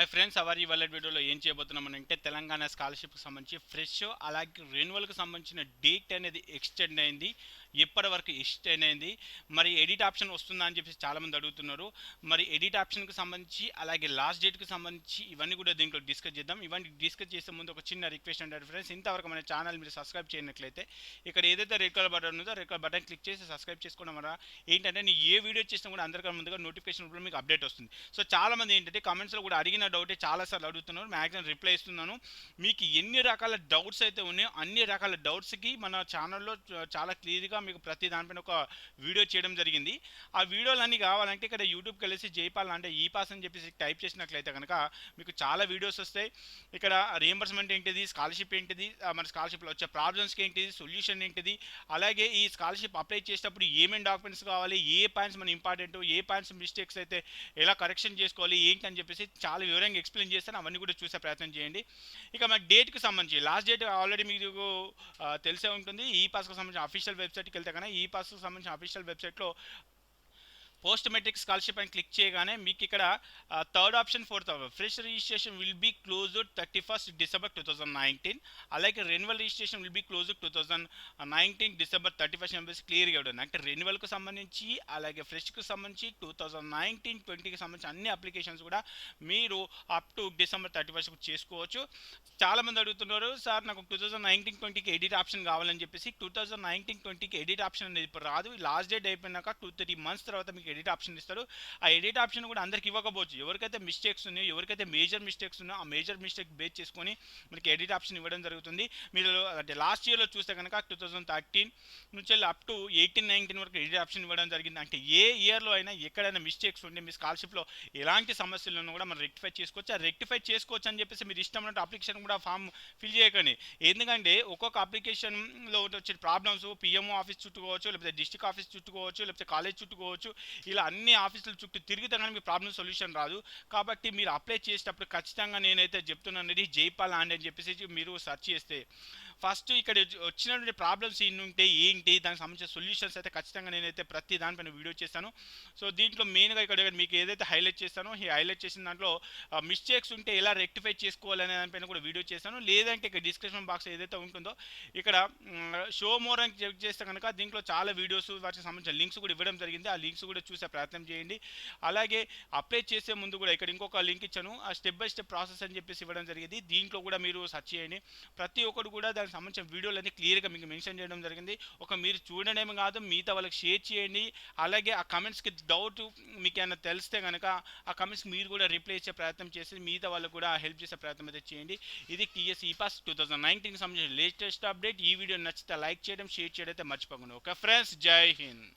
Hi friends, hour ఇవాళ వీడియోలో ఏం చేయబోతున్నామంటే తెలంగాణ స్కాలర్షిప్కి సంబంధించి ఫ్రెష్ అలాగే రెన్యువల్కి సంబంధించిన డేట్ అనేది ఎక్స్టెండ్ అయింది. ఎప్పటి వరకు ఎక్స్టెండ్ అయింది, మరి ఎడిట్ ఆప్షన్ వస్తుందా అని చెప్పేసి చాలామంది అడుగుతున్నారు. మరి ఎడిట్ ఆప్షన్కి సంబంధించి అలాగే లాస్ట్ డేట్కి సంబంధించి ఇవన్నీ కూడా దీంట్లో డిస్కస్ చేద్దాం. ఇవన్నీ డిస్కస్ చేసే ముందు ఒక చిన్న రిక్వెస్ట్ అంటే ఫ్రెండ్స్, ఇంతవరకు మన ఛానల్ మీరు సబ్స్క్రైబ్ చేయనట్లయితే ఇక్కడ ఏదైతే రెడ్ కలర్ బటన్ ఉందో రెడ్ కలర్ బటన్ క్లిక్ చేసి సబ్స్క్రైబ్ చేసుకోవడం వల్ల ఏంటంటే నేను ఏ వీడియో చేసినా కూడా అందరికన్నా ముందుగా నోటిఫికేషన్ రూపంలో మీకు అప్డేట్ వస్తుంది. సో చాలామంది ఏంటంటే కామెంట్స్లో కూడా అడిగిన డౌటే చాలాసార్లు అడుగుతున్నారు, మ్యాక్సిమం రిప్లై ఇస్తున్నాను. మీకు ఎన్ని రకాల డౌట్స్ అయితే ఉన్నాయో అన్ని రకాల డౌట్స్కి మన ఛానల్లో చాలా క్లియర్గా మీకు ప్రతి దానిపైన ఒక వీడియో చేయడం జరిగింది. ఆ వీడియోలు అన్నీ కావాలంటే ఇక్కడ యూట్యూబ్కి వెళ్ళేసి జైపాల్ అంటే ఈపాస్ అని చెప్పేసి టైప్ చేసినట్లయితే కనుక మీకు చాలా వీడియోస్ వస్తాయి. ఇక్కడ రీఎంబర్స్మెంట్ ఏంటిది, స్కాలర్షిప్ ఏంటిది, మన స్కాలర్షిప్లో వచ్చే ప్రాబ్లమ్స్కి ఏంటిది, సొల్యూషన్ ఏంటిది, అలాగే ఈ స్కాలర్షిప్ అప్లై చేసేటప్పుడు ఏమేమి డాక్యుమెంట్స్ కావాలి, ఏ పాయింట్స్ మన ఇంపార్టెంట్, ఏ పాయింట్స్ మిస్టేక్స్ అయితే ఎలా కరెక్షన్ చేసుకోవాలి ఏంటి అని చెప్పేసి చాలా వివరంగా ఎక్స్ప్లెయిన్ చేస్తాను. అవన్నీ కూడా చూసే ప్రయత్నం చేయండి. ఇక మన డేట్కి సంబంధించి లాస్ట్ డేట్ ఆల్రెడీ మీకు తెలిసే ఉంటుంది. ఈ పాస్కి సంబంధించిన అఫీషియల్ వెబ్సైట్కి వెళ్తే కానీ ఈ పాస్కి సంబంధించిన అఫీషియల్ వెబ్సైట్లో పోస్ట్ మెట్రిక్ స్కాలర్షిప్ అని క్లిక్ చేయగానే మీకు ఇక్కడ third option fourth fresh registration will be closed 31st December 2019, అలాగే renewal registration will be closed 2019 December 31st చెప్పేసి క్లియర్గా ఉంటుంది. అంటే రెన్యువల్కి సంబంధించి అలాగే ఫ్రెష్కి సంబంధించి 2019-20కి సంబంధించి అన్ని అప్లికేషన్స్ కూడా మీరు అప్ టు December 31st చేసుకోవచ్చు. చాలామంది అడుగుతున్నారు, సార్ నాకు 2019-20కి ఎడిట్ ఆప్షన్ కావాలని చెప్పేసి. 2019-20కి ఎడిట్ ఆప్షన్ అనేది ఇప్పుడు రాదు. లాస్ట్ డేట్ అయిపోయినాక 2-3 months తర్వాత మీకు ఎడిట్ ఆప్షన్ ఇస్తారు. ఆ ఎడిట్ ఆప్షన్ కూడా అందరికి ఇవ్వకపోవచ్చు. ఎవరికైతే మిస్టేక్స్ ఉన్నాయో, ఎవరికైతే మేజర్ మిస్టేక్స్ ఉన్నాయో ఆ మేజర్ మిస్టేక్ బేస్ చేసుకొని మనకి ఎడిట్ ఆప్షన్ ఇవ్వడం జరుగుతుంది. మీరు అంటే లాస్ట్ ఇయర్లో చూస్తే కనుక 2013 నుంచి అప్ టు 18-19 వరకు ఎడిట్ ఆప్షన్ ఇవ్వడం జరిగింది. అంటే ఏ ఇయర్లో అయినా ఎక్కడైనా మిస్టేక్స్ ఉంటే మీ స్కాలర్షిప్లో ఎలాంటి సమస్యలు ఉన్నా కూడా మనం రెక్టిఫై చేసుకోవచ్చు. ఆ రెక్టిఫై చేసుకోవచ్చు అని చెప్పేసి మీరు ఇష్టం ఉన్నట్టు అప్లికేషన్ కూడా ఫామ్ ఫిల్ చేయకండి. ఎందుకంటే ఒక్కొక్క అప్లికేషన్లో వచ్చే ప్రాబ్లమ్స్ పిఎంఓ ఆఫీస్ చుట్టుకోవచ్చు, లేకపోతే డిస్ట్రిక్ట్ ఆఫీస్ చుట్టుకోవచ్చు, లేకపోతే కాలేజ్ చుట్టుకోవచ్చు. ఇలా అన్ని ఆఫీసుల చుట్టూ తిరిగితే కానీ మీ ప్రాబ్లం సొల్యూషన్ రాదు. కాబట్టి మీరు అప్లై చేసేటప్పుడు ఖచ్చితంగా నేనైతే చెప్తున్నాను, జైపాల్ ల్యాండ్ అని చెప్పేసి మీరు సెర్చ్ చేస్తే ఫస్ట్ ఇక్కడ వచ్చినటువంటి ప్రాబ్లమ్స్ ఎన్ని ఉంటే ఏంటి, దానికి సంబంధించిన సొల్యూషన్స్ అయితే ఖచ్చితంగా నేనైతే ప్రతి దానిపైన వీడియో చేస్తాను. సో దీంట్లో మెయిన్గా ఇక్కడ మీకు ఏదైతే హైలైట్ చేస్తానో ఈ హైలైట్ చేసిన దాంట్లో మిస్టేక్స్ ఉంటే ఎలా రెక్టిఫై చేసుకోవాలనే దానిపైన కూడా వీడియో చేస్తాను. లేదంటే ఇక్కడ డిస్క్రిప్షన్ బాక్స్ ఏదైతే ఉంటుందో ఇక్కడ షో మోర్ అని చెక్ చేస్తే కనుక దీంట్లో చాలా వీడియోస్ వాటికి సంబంధించిన లింక్స్ కూడా ఇవ్వడం జరిగింది. ఆ లింక్స్ కూడా చూసే ప్రయత్నం చేయండి. అలాగే అప్లై చేసే ముందు కూడా ఇక్కడ ఇంకొక లింక్ ఇచ్చాను, ఆ స్టెప్ బై స్టెప్ ప్రాసెస్ అని చెప్పేసి ఇవ్వడం జరిగింది. దీంట్లో కూడా మీరు సెర్చ్ చేయండి. ప్రతి ఒక్కరు కూడా దానికి సంబంధించిన వీడియోలన్నీ క్లియర్గా మీకు మెన్షన్ చేయడం జరిగింది. ఒక మీరు చూడడమే కాదు, మిగతా వాళ్ళకి షేర్ చేయండి. అలాగే ఆ కమెంట్స్కి డౌట్ మీకు ఏమైనా తెలిస్తే కనుక ఆ కమెంట్స్కి మీరు కూడా రిప్లై ఇచ్చే ప్రయత్నం చేసి మిగతా వాళ్ళకు కూడా హెల్ప్ చేసే ప్రయత్నం అయితే చేయండి. ఇది టీఎస్ ఈపాస్ 2019కి సంబంధించిన లేటెస్ట్ అప్డేట్. ఈ వీడియో నచ్చితే లైక్ చేయడం, షేర్ చేయడం అయితే మర్చిపోకండి. ఓకే ఫ్రెండ్స్, జై హింద్.